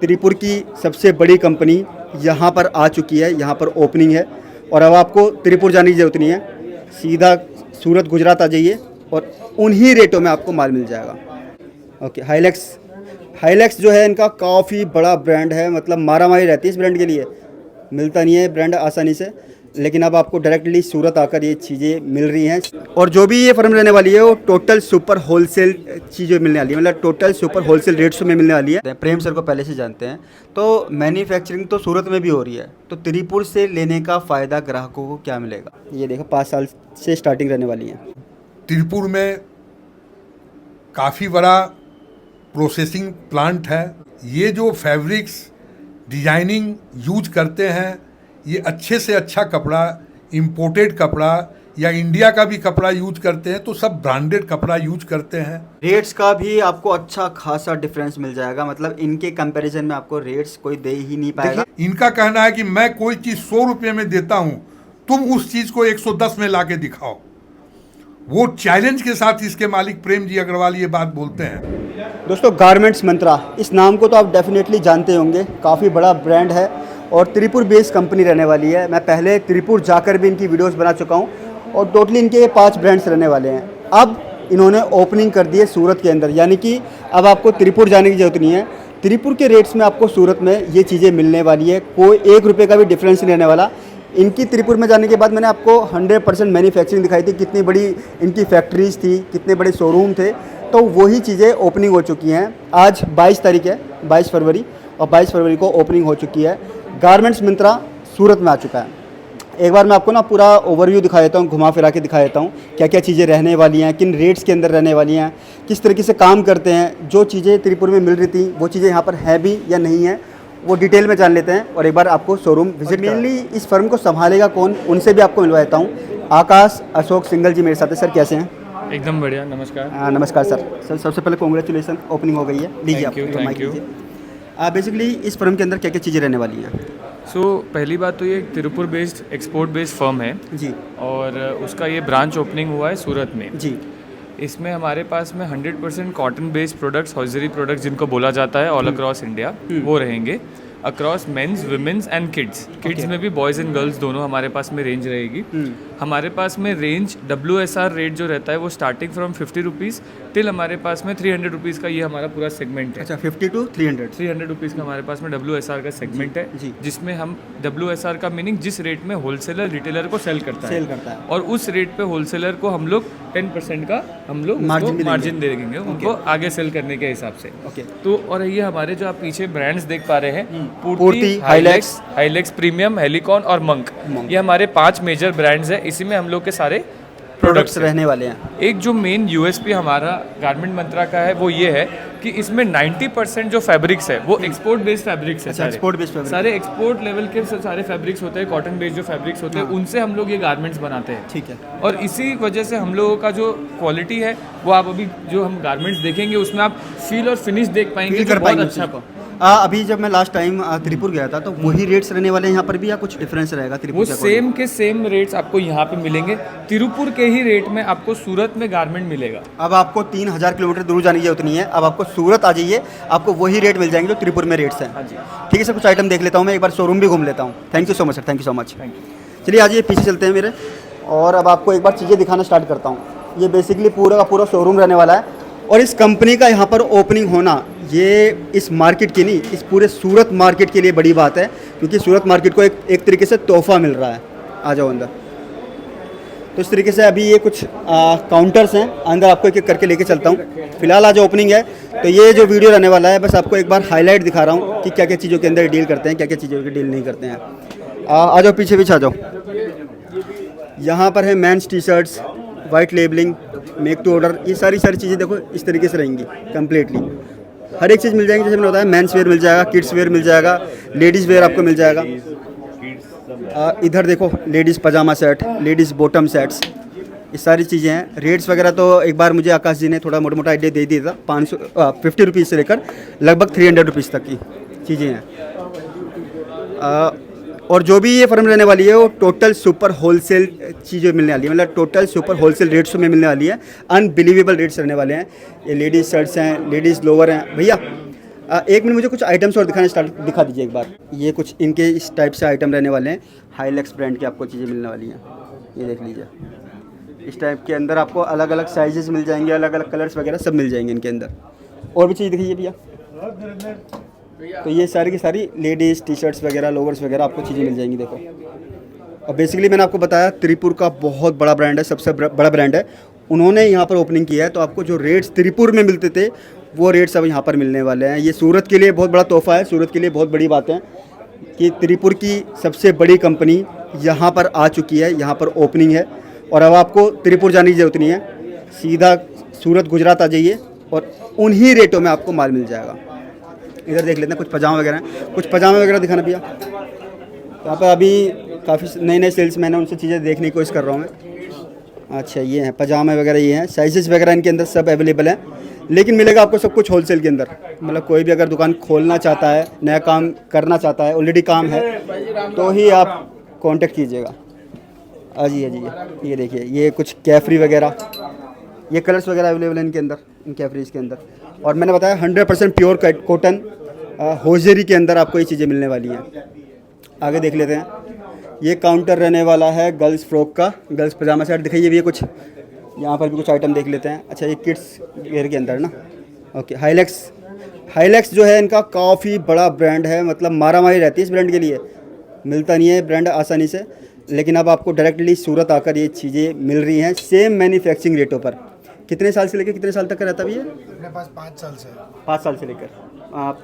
त्रिपुर की सबसे बड़ी कंपनी यहाँ पर आ चुकी है, यहाँ पर ओपनिंग है और अब आपको त्रिपुर जाने की ज़रूरत नहीं है, सीधा सूरत गुजरात आ जाइए और उन्हीं रेटों में आपको माल मिल जाएगा। ओके, हाइलेक्स जो है इनका काफ़ी बड़ा ब्रांड है, मतलब मारामारी रहती है इस ब्रांड के लिए, मिलता नहीं है ब्रांड आसानी से, लेकिन अब आपको डायरेक्टली सूरत आकर ये चीज़ें मिल रही हैं। और जो भी ये फर्म रहने वाली है वो टोटल सुपर होलसेल चीज़ें मिलने वाली है, मतलब टोटल सुपर होलसेल रेट्स में मिलने वाली है। प्रेम सर को पहले से जानते हैं, तो मैन्युफैक्चरिंग तो सूरत में भी हो रही है, तो त्रिपुर से लेने का फ़ायदा ग्राहकों को क्या मिलेगा? ये देखो 5 साल से स्टार्टिंग रहने वाली है। त्रिपुर में काफ़ी बड़ा प्रोसेसिंग प्लांट है। ये जो फैब्रिक्स डिजाइनिंग यूज करते हैं, ये अच्छे से अच्छा कपड़ा, इंपोर्टेड कपड़ा या इंडिया का भी कपड़ा यूज करते हैं, तो सब ब्रांडेड कपड़ा यूज करते हैं। रेट्स का भी आपको अच्छा खासा डिफरेंस मिल जाएगा, मतलब इनके कंपैरिजन में आपको रेट्स कोई दे ही नहीं पाएगा। इनका कहना है कि मैं कोई चीज़ 100 रुपये में देता हूँ, तुम उस चीज़ को 110 में ला के दिखाओ। वो चैलेंज के साथ इसके मालिक प्रेम जी अग्रवाल ये बात बोलते हैं। दोस्तों, गारमेंट्स मंत्रा, इस नाम को तो आप डेफिनेटली जानते होंगे, काफ़ी बड़ा ब्रांड है और त्रिपुर बेस्ड कंपनी रहने वाली है। मैं पहले त्रिपुर जाकर भी इनकी वीडियोस बना चुका हूँ और टोटली इनके 5 ब्रांड्स रहने वाले हैं। अब इन्होंने ओपनिंग कर दी है सूरत के अंदर, यानी कि अब आपको त्रिपुर जाने की ज़रूरत नहीं है। त्रिपुर के रेट्स में आपको सूरत में ये चीज़ें मिलने वाली है, कोई 1 रुपये का भी डिफरेंस नहीं रहने वाला। इनकी त्रिपुर में जाने के बाद मैंने आपको 100% मैन्युफैक्चरिंग दिखाई थी, कितनी बड़ी इनकी फैक्ट्रीज थी, कितने बड़े शोरूम थे, तो वही चीज़ें ओपनिंग हो चुकी हैं। आज 22 तारीख है, 22 फरवरी, और 22 फरवरी को ओपनिंग हो चुकी है। गारमेंट्स मंत्रा सूरत में आ चुका है। एक बार मैं आपको ना पूरा ओवरव्यू दिखा देता हूँ, घुमा फिरा के दिखा देता हूँ क्या क्या चीज़ें रहने वाली हैं, किन रेट्स के अंदर रहने वाली हैं, किस तरीके से काम करते हैं। जो चीज़ें त्रिपुर में मिल रही थी वो चीज़ें यहाँ पर हैं भी या नहीं है, वो डिटेल में जान लेते हैं। और एक बार आपको शोरूम विजिट, मेनली इस फर्म को संभालेगा कौन, उनसे भी आपको मिलवा देता हूँ। आकाश अशोक सिंगल जी मेरे साथ है। सर कैसे हैं? एकदम बढ़िया, नमस्कार। नमस्कार सर सबसे पहले कॉन्ग्रेचुलेसन, ओपनिंग हो गई है। लीजिए आप माइक लीजिए। बेसिकली इस फर्म के अंदर क्या क्या चीज़ें रहने वाली हैं? पहली बात तो ये Tirupur based export based firm है जी, और उसका ये ब्रांच ओपनिंग हुआ है सूरत में जी। इसमें हमारे पास में 100% cotton based products, hosiery products जिनको बोला जाता है, ऑल अक्रॉस इंडिया वो रहेंगे, across men's, women's and kids में भी बॉयज़ एंड गर्ल्स दोनों हमारे पास में रेंज रहेगी। हमारे पास में रेंज WSR रेट जो रहता है वो स्टार्टिंग फ्रॉम 50 रुपीज़ टिल हमारे पास में 300 रुपीज़ का ये हमारा पूरा सेगमेंट है। अच्छा, 50 to 300 रुपीज़ का हमारे पास में WSR का सेगमेंट है जी। जिसमें हम WSR का मीनिंग जिस रेट में होलसेलर रिटेलर को सेल करता है और उस रेट पे होलसेलर को हम लोग 10% का हम लोग मार्जिन दे देंगे उनको आगे सेल करने के हिसाब से। तो और ये हमारे जो आप पीछे ब्रांड्स देख पा रहे हैं, पूर्ति, हाइलेक्स, प्रीमियम, हेलिकॉन और मंक, ये हमारे 5 मेजर ब्रांड्स हैं। इसी में हम लोग के सारे प्रोडक्ट्स रहने वाले हैं। एक जो मेन USP हमारा गारमेंट मंत्रा का है वो ये है कि इसमें 90% जो फैब्रिक्स है वो एक्सपोर्ट बेस्ड फैब्रिक्स है। एक्सपोर्ट बेस्ड फैब्रिक, सारे एक्सपोर्ट लेवल के सारे फैब्रिक्स होते हैं, कॉटन बेस्ड जो फैब्रिक्स होते हैं उनसे हम लोग ये गारमेंट्स बनाते हैं। ठीक है। और इसी वजह से हम लोगों का जो क्वालिटी है वो आप अभी जो हम गारमेंट्स देखेंगे उसमें आप फील और फिनिश देख पाएंगे, कर बहुत पाएंगे अच्छा। अभी जब मैं लास्ट टाइम त्रिपुर गया था तो वही रेट्स रहने वाले हैं यहाँ पर भी, या कुछ डिफरेंस रहेगा? त्रिपुर वो सेम के सेम रेट्स आपको यहाँ पे मिलेंगे, तिरुपुर के ही रेट में आपको सूरत में गारमेंट मिलेगा। अब आपको 3000 किलोमीटर दूर जाने की जरूरत नहीं है, अब आपको सूरत आ जाइए, आपको वही रेट मिल जाएंगे जो त्रिपुर में रेट्स हैं। ठीक है सर, कुछ आइटम देख लेता हूँ मैं, एक बार शोरूम भी घूम लेता हूँ। Thank you so much sir, thank you so much. चलिए आज ये पीछे चलते हैं मेरे, और अब आपको एक बार चीज़ें दिखाना स्टार्ट करता हूँ। ये बेसिकली पूरा का पूरा शोरूम रहने वाला है और इस कंपनी का यहाँ पर ओपनिंग होना ये इस मार्केट की नहीं, इस पूरे सूरत मार्केट के लिए बड़ी बात है, क्योंकि सूरत मार्केट को एक तरीके से तोहफा मिल रहा है। आ जाओ अंदर। तो इस तरीके से अभी ये कुछ काउंटर्स हैं, अंदर आपको एक एक करके लेके चलता हूँ। फिलहाल आज ओपनिंग है तो ये जो वीडियो रहने वाला है बस आपको एक बार हाईलाइट दिखा रहा हूँ कि क्या क्या चीज़ों के अंदर डील करते हैं, क्या क्या चीज़ों के डील नहीं करते हैं। आ जाओ पीछे आ जाओ। यहाँ पर है men's T shirts, white labelling, make to order, ये सारी चीज़ें देखो इस तरीके से रहेंगी कम्प्लीटली। हर एक चीज़ मिल जाएगी, जैसे मैंने बताया मेंस वेयर मिल जाएगा, किड्स वेयर मिल जाएगा, लेडीज़ वेयर आपको मिल जाएगा। इधर देखो लेडीज़ पजामा सेट, लेडीज़ बॉटम सेट्स, ये सारी चीज़ें हैं। रेट्स वगैरह तो एक बार मुझे आकाश जी ने थोड़ा मोटा मोटा आइडिया दे दिया था। 50 रुपीज़ से लेकर लगभग 300 रुपीज़ तक की चीज़ें हैं। और जो भी ये फर्म रहने वाली है वो टोटल सुपर होलसेल चीज़ें मिलने वाली है, मतलब टोटल सुपर होलसेल रेट्स में मिलने वाली है। अनबिलीवेबल रेट्स रहने वाले हैं। ये लेडीज़ शर्ट्स हैं, लेडीज़ लोअर हैं। भैया एक मिनट मुझे कुछ आइटम्स और दिखा दीजिए एक बार। ये कुछ इनके इस टाइप से आइटम रहने वाले हैं, हाईलैक्स ब्रांड की आपको चीज़ें मिलने वाली हैं। ये देख लीजिए, इस टाइप के अंदर आपको अलग अलग साइजेस मिल जाएंगे, अलग अलग कलर्स वगैरह सब मिल जाएंगे इनके अंदर। और भी चीज़ दिखिए भैया, तो ये सारी की सारी लेडीज़ टी शर्ट्स वगैरह, लोवर्स वगैरह आपको चीज़ें मिल जाएंगी। देखो, और बेसिकली मैंने आपको बताया त्रिपुर का बहुत बड़ा ब्रांड है, सबसे बड़ा ब्रांड है। उन्होंने यहाँ पर ओपनिंग किया है, तो आपको जो रेट्स त्रिपुर में मिलते थे वो रेट्स अब यहाँ पर मिलने वाले हैं। ये सूरत के लिए बहुत बड़ा तोहफा है, सूरत के लिए बहुत बड़ी बात है कि त्रिपुर की सबसे बड़ी कंपनी यहाँ पर आ चुकी है, यहाँ पर ओपनिंग है। और अब आपको त्रिपुर जाने की ज़रूरत नहीं है, सीधा सूरत गुजरात आ जाइए और उन्हीं रेटों में आपको माल मिल जाएगा। इधर देख लेते हैं कुछ पजामा वगैरह हैं, कुछ पजामा वगैरह दिखाना भैया। यहाँ पर अभी काफ़ी नए नए सेल्समैन हैं, उनसे चीज़ें देखने की कोशिश कर रहा हूँ मैं। अच्छा, ये हैं पजामे वगैरह, ये हैं साइजेस वगैरह इनके अंदर सब अवेलेबल हैं, लेकिन मिलेगा आपको सब कुछ होलसेल के अंदर। मतलब कोई भी अगर दुकान खोलना चाहता है, नया काम करना चाहता है, ऑलरेडी काम है, तो ही आप कांटेक्ट कीजिएगा। अजी ये देखिए, ये कुछ कैफरी वगैरह, ये कलर्स वगैरह अवेलेबल हैं इनके अंदर, इन कैफरीज के अंदर। और मैंने बताया 100% प्योर कॉटन होजरी के अंदर आपको ये चीज़ें मिलने वाली हैं। आगे देख लेते हैं, ये काउंटर रहने वाला है गर्ल्स फ्रॉक का, गर्ल्स पजामा सेट दिखाइए भैया कुछ। यहाँ पर भी कुछ आइटम देख लेते हैं। अच्छा, ये किड्स वेयर के अंदर ना, ओके। हाईलैक्स जो है इनका काफ़ी बड़ा ब्रांड है, मतलब मारामारी रहती है इस ब्रांड के लिए, मिलता नहीं है ब्रांड आसानी से। लेकिन अब आपको डायरेक्टली सूरत आकर ये चीज़ें मिल रही हैं सेम मैन्युफैक्चरिंग रेटों पर। कितने साल से लेकर कितने साल तक का रहता है ये? अपने पास 5 साल से 5 साल से लेकर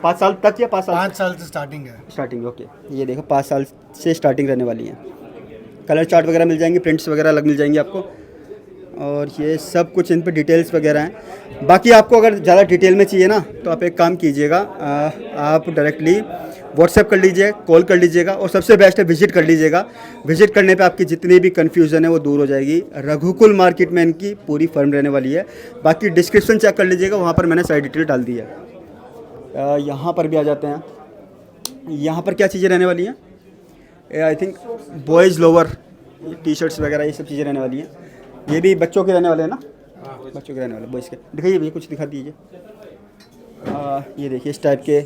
5 साल तक या 5 साल? 5 साल से स्टार्टिंग है। Starting, okay. ये देखो 5 साल से स्टार्टिंग रहने वाली है। कलर चार्ट वगैरह मिल जाएंगे, प्रिंट्स वगैरह अलग मिल जाएंगे आपको। और ये सब कुछ इन पे डिटेल्स वगैरह हैं। बाकी आपको अगर ज़्यादा डिटेल में चाहिए ना, तो आप एक काम कीजिएगा, आप डायरेक्टली व्हाट्सएप कर लीजिए, कॉल कर लीजिएगा, और सबसे बेस्ट है विजिट कर लीजिएगा। विजिट करने पे आपकी जितनी भी कन्फ्यूज़न है वो दूर हो जाएगी। रघुकुल मार्केट में इनकी पूरी फर्म रहने वाली है। बाकी डिस्क्रिप्शन चेक कर लीजिएगा, वहाँ पर मैंने सारी डिटेल डाल दी है। यहाँ पर भी आ जाते हैं। यहाँ पर क्या चीज़ें रहने वाली हैं? I think boys lower, T shirts वगैरह, ये सब चीज़ें रहने वाली हैं। ये भी बच्चों के रहने वाले हैं ना, बच्चों के रहने वाले, बॉयज़ के। दिखाइए भैया कुछ दिखा दीजिए। ये देखिए इस टाइप के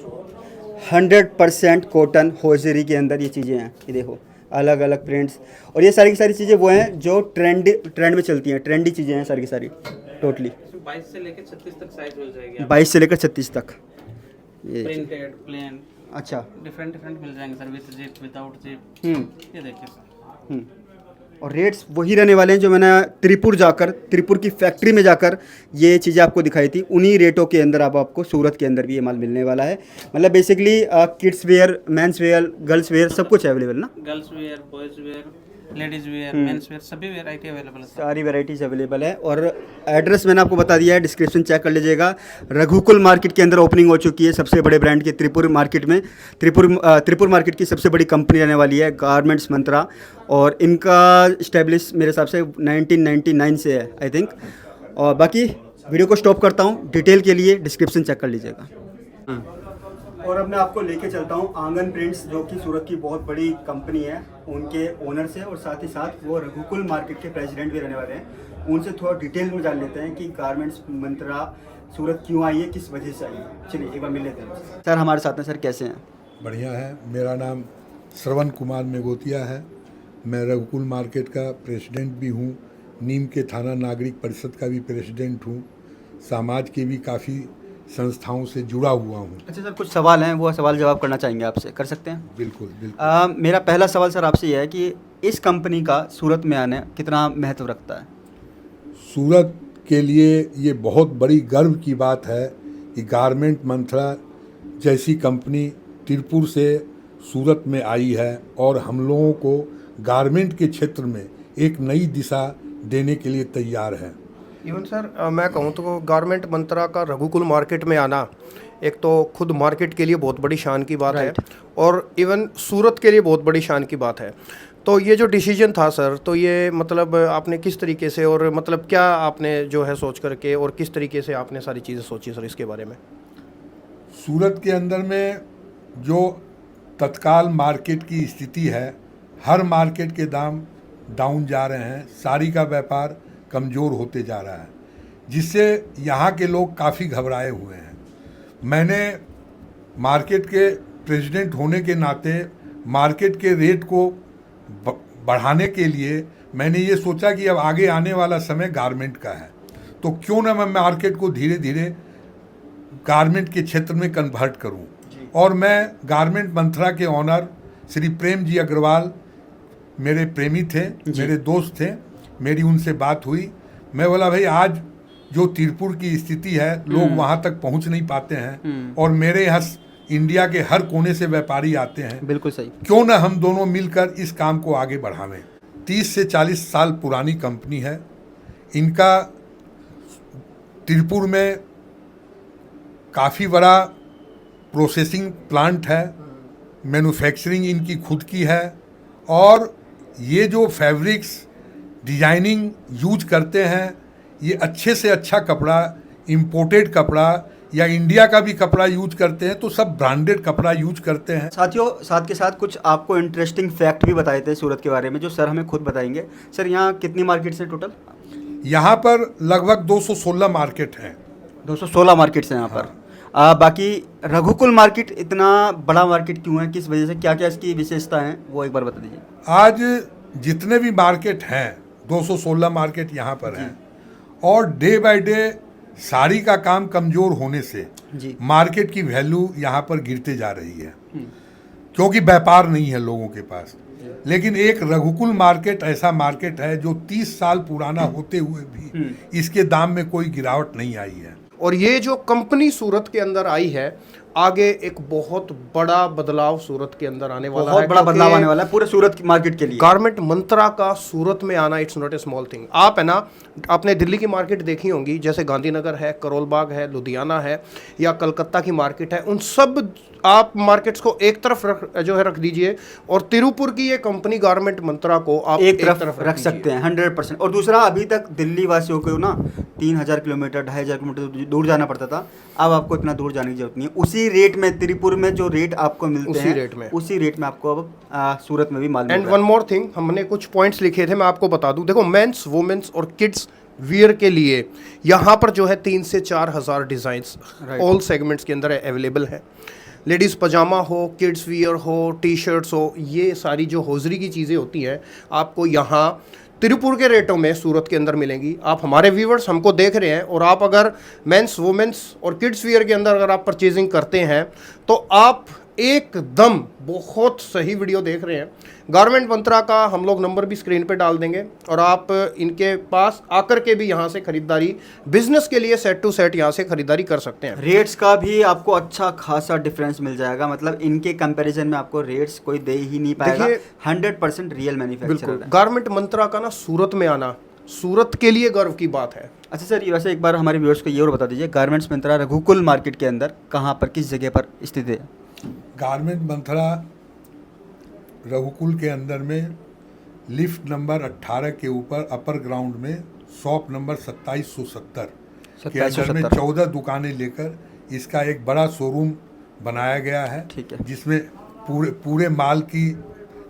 100% कॉटन होजरी के अंदर ये चीज़ें हैं। ये देखो अलग अलग प्रिंट्स, और ये सारी की सारी चीज़ें वो हैं जो ट्रेंड में चलती हैं, ट्रेंडी चीज़ें हैं सारी की सारी टोटली। 22 से लेकर 36 तक साइज मिल जाएगी। 22 से लेकर 36 तक। ये प्रिंटेड, प्लेन, अच्छा, डिफरेंट मिल जाएंगे sir, with zip, without zip. ये देखिए सर। और रेट्स वही रहने वाले हैं जो मैंने त्रिपुर की फैक्ट्री में जाकर ये चीज़ें आपको दिखाई थी। उन्हीं रेटों के अंदर अब आपको सूरत के अंदर भी ये माल मिलने वाला है। मतलब basically kids wear, men's wear, girls wear सब कुछ अवेलेबल ना, girls wear, boys wear, ladies wear, men's wear, सभी वैरायटी अवेलेबल है सर। सारी वैरायटीज़ अवेलेबल है। और एड्रेस मैंने आपको बता दिया है, डिस्क्रिप्शन चेक कर लीजिएगा। रघुकुल मार्केट के अंदर ओपनिंग हो चुकी है सबसे बड़े ब्रांड के त्रिपुर मार्केट में। त्रिपुर मार्केट की सबसे बड़ी कंपनी रहने वाली है गारमेंट्स मंत्रा, और इनका इस्टेब्लिश मेरे हिसाब से 1999 से है आई थिंक। और बाकी वीडियो को स्टॉप करता हूँ, डिटेल के लिए डिस्क्रिप्शन चेक कर लीजिएगा। और अब मैं आपको लेके चलता हूँ आंगन प्रिंट्स, जो कि सूरत की बहुत बड़ी कंपनी है, उनके ओनर से, और साथ ही साथ वो रघुकुल मार्केट के प्रेसिडेंट भी रहने वाले हैं। उनसे थोड़ा डिटेल में जान लेते हैं कि गारमेंट्स मंत्रा सूरत क्यों आई है, किस वजह से आई है। चलिए एक बार मिल लेते हैं। सर हमारे साथ में, सर कैसे हैं? बढ़िया है। मेरा नाम श्रवण कुमार मेगोतिया है। मैं रघुकुल मार्केट का प्रेसिडेंट भी हूँ, नीम के थाना नागरिक परिषद का भी प्रेसिडेंट हूँ, समाज के भी काफ़ी संस्थाओं से जुड़ा हुआ हूँ। अच्छा सर, कुछ सवाल हैं, वो सवाल जवाब करना चाहेंगे आपसे, कर सकते हैं? बिल्कुल बिल्कुल। मेरा पहला सवाल सर आपसे यह है कि इस कंपनी का सूरत में आने कितना महत्व रखता है? सूरत के लिए ये बहुत बड़ी गर्व की बात है कि गारमेंट मंत्रा जैसी कंपनी त्रिपुर से सूरत में आई है, और हम लोगों को गारमेंट के क्षेत्र में एक नई दिशा देने के लिए तैयार है। इवन सर मैं कहूँ तो गारमेंट मंत्रा का रघुकुल मार्केट में आना एक तो खुद मार्केट के लिए बहुत बड़ी शान की बात है, और इवन सूरत के लिए बहुत बड़ी शान की बात है। तो ये जो डिसीजन था सर, तो ये मतलब आपने किस तरीके से, और मतलब क्या आपने जो है सोच करके, और किस तरीके से आपने सारी चीज़ें सोची सर इसके बारे में? सूरत के अंदर में जो तत्काल मार्केट की स्थिति है, हर मार्केट के दाम डाउन जा रहे हैं, साड़ी का व्यापार कमज़ोर होते जा रहा है, जिससे यहाँ के लोग काफ़ी घबराए हुए हैं। मैंने मार्केट के प्रेसिडेंट होने के नाते मार्केट के रेट को बढ़ाने के लिए मैंने ये सोचा कि अब आगे आने वाला समय गारमेंट का है, तो क्यों ना मैं मार्केट को धीरे धीरे गारमेंट के क्षेत्र में कन्वर्ट करूं। और मैं गारमेंट मंत्रा के ऑनर श्री प्रेम जी अग्रवाल मेरे प्रेमी थे, मेरे दोस्त थे, मेरी उनसे बात हुई। मैं बोला भाई आज जो तिरुपुर की स्थिति है, लोग वहाँ तक पहुँच नहीं पाते हैं और मेरे यहाँ इंडिया के हर कोने से व्यापारी आते हैं, बिल्कुल सही, क्यों ना हम दोनों मिलकर इस काम को आगे बढ़ावें। 30 से 40 साल पुरानी कंपनी है। इनका तिरुपुर में काफ़ी बड़ा प्रोसेसिंग प्लांट है, मैन्युफैक्चरिंग इनकी खुद की है, और ये जो फैब्रिक्स डिजाइनिंग यूज करते हैं, ये अच्छे से अच्छा कपड़ा, इंपोर्टेड कपड़ा या इंडिया का भी कपड़ा यूज करते हैं, तो सब ब्रांडेड कपड़ा यूज करते हैं। साथियों, साथ के साथ कुछ आपको इंटरेस्टिंग फैक्ट भी बताए थे सूरत के बारे में, जो सर हमें खुद बताएंगे। सर यहाँ कितनी मार्केट्स हैं टोटल? यहाँ पर लगभग 216 मार्केट हैं। 216 मार्केट्स हैं यहाँ पर। बाकी रघुकुल मार्केट इतना बड़ा मार्केट क्यों है, किस वजह से, क्या क्या इसकी विशेषता है, वो एक बार बता दीजिए। आज जितने भी मार्केट हैं 216 मार्केट यहाँ पर हैं, और डे बाय डे साड़ी का काम कमज़ोर होने से मार्केट की वैल्यू यहाँ पर गिरते जा रही है, क्योंकि व्यापार नहीं है लोगों के पास। लेकिन एक रघुकुल मार्केट ऐसा मार्केट है जो 30 साल पुराना होते हुए भी इसके दाम में कोई गिरावट नहीं आई है। और ये जो कंपनी सूरत के अंदर आई है, आगे एक बहुत बड़ा बदलाव सूरत के अंदर आने वाला है। बहुत बड़ा बदलाव आने वाला है पूरे सूरत की मार्केट के लिए। गारमेंट मंत्रा का सूरत में आना it's not a small thing. आप है ना, आपने दिल्ली की मार्केट देखी होंगी, जैसे गांधीनगर है, करोल बाग है, लुधियाना है, या कलकत्ता की मार्केट है। उन सब आप मार्केट्स को एक तरफ रख दीजिए, और तिरुपुर की ये कंपनी गारमेंट मंत्रा को आप एक तरफ रख सकते हैं 100%। और दूसरा, अभी तक दिल्ली वासियों को ना 3000 किलोमीटर 2500 किलोमीटर दूर जाना पड़ता था, अब आपको इतना दूर जाने की जरूरत नहीं है। उसी रेट में तिरुपुर में जो रेट आपको मिलते हैं, उसी रेट में आपको अब सूरत में भी माल मिल रहा है। एंड वन मोर थिंग, हमने कुछ पॉइंट्स लिखे थे, मैं आपको बता दूं। देखो, मेंस, वुमेन्स और किड्स वियर के लिए यहाँ पर जो है 3 से 4 हज़ार डिज़ाइंस ऑल सेगमेंट्स के अंदर अवेलेबल है। लेडीज़ पजामा हो, किड्स वियर हो, टी शर्ट्स हो, ये सारी जो हौजरी की चीज़ें होती हैं आपको यहाँ तिरुपुर के रेटों में सूरत के अंदर मिलेंगी। आप हमारे व्यूवर्स हमको देख रहे हैं, और आप अगर मेंस, वुमेन्स और किड्स वियर के अंदर अगर आप परचेजिंग करते हैं, तो आप एकदम बहुत सही वीडियो देख रहे हैं। गारमेंट मंत्रा का हम लोग नंबर भी स्क्रीन पे डाल देंगे, और आप इनके पास आकर के भी यहाँ से खरीदारी, बिजनेस के लिए सेट टू सेट यहाँ से खरीदारी कर सकते हैं। रेट्स का भी आपको अच्छा खासा डिफरेंस मिल जाएगा, मतलब इनके कंपैरिजन में आपको रेट्स कोई दे ही नहीं पाएगा। 100% रियल मैन्युफैक्चरर है। गारमेंट मंत्रा का ना सूरत में आना सूरत के लिए गर्व की बात है। अच्छा सर, वैसे एक बार हमारे व्यूअर्स को ये और बता दीजिए, गारमेंट्स मंत्रा रघुकुल मार्केट के अंदर कहाँ पर, किस जगह पर स्थित है? गारमेंट मंत्रा रघुकुल के अंदर में लिफ्ट नंबर 18 के ऊपर अपर ग्राउंड में शॉप नंबर 2770 के अंदर में 14 दुकानें लेकर इसका एक बड़ा शोरूम बनाया गया है, जिसमें पूरे माल की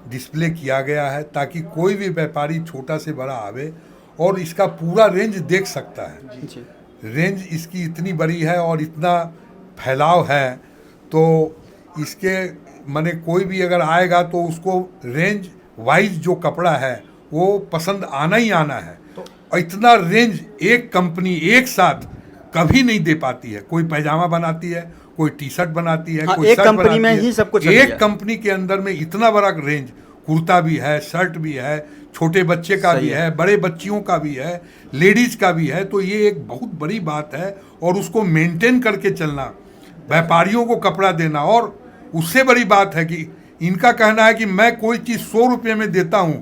डिस्प्ले किया गया है, ताकि कोई भी व्यापारी छोटा से बड़ा आवे और इसका पूरा रेंज देख सकता है। रेंज इसकी इतनी बड़ी है और इतना फैलाव है, तो इसके माने कोई भी अगर आएगा तो उसको रेंज वाइज जो कपड़ा है वो पसंद आना ही आना है। और इतना रेंज एक कंपनी एक साथ कभी नहीं दे पाती है। कोई पैजामा बनाती है, कोई टी शर्ट बनाती है, कोई एक कंपनी में ही सब कुछ। एक कंपनी के अंदर में इतना बड़ा रेंज, कुर्ता भी है, शर्ट भी है, छोटे बच्चे का भी है, बड़े बच्चियों का भी है, लेडीज का भी है। तो ये एक बहुत बड़ी बात है, और उसको मेंटेन करके चलना, व्यापारियों को कपड़ा देना। और उससे बड़ी बात है कि इनका कहना है कि मैं कोई चीज़ 100 रुपये में देता हूँ,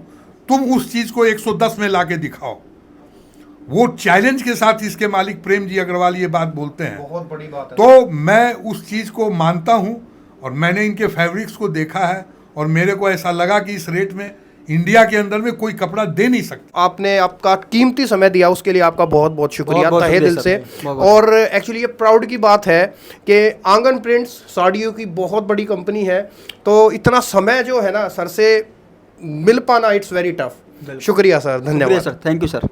तुम उस चीज़ को 110 में ला के दिखाओ। वो चैलेंज के साथ इसके मालिक प्रेम जी अग्रवाल ये बात बोलते हैं। बहुत बड़ी बात है। तो मैं उस चीज़ को मानता हूँ, और मैंने इनके फैब्रिक्स को देखा है, और मेरे को ऐसा लगा कि इस रेट में इंडिया के अंदर में कोई कपड़ा दे नहीं सकता। आपने आपका कीमती समय दिया, उसके लिए आपका बहुत बहुत शुक्रिया तहे दिल से। और एक्चुअली ये प्राउड की बात है कि आंगन प्रिंट्स साड़ियों की बहुत बड़ी कंपनी है, तो इतना समय जो है ना सर से मिल पाना, इट्स वेरी टफ। शुक्रिया सर, धन्यवाद सर, थैंक यू सर।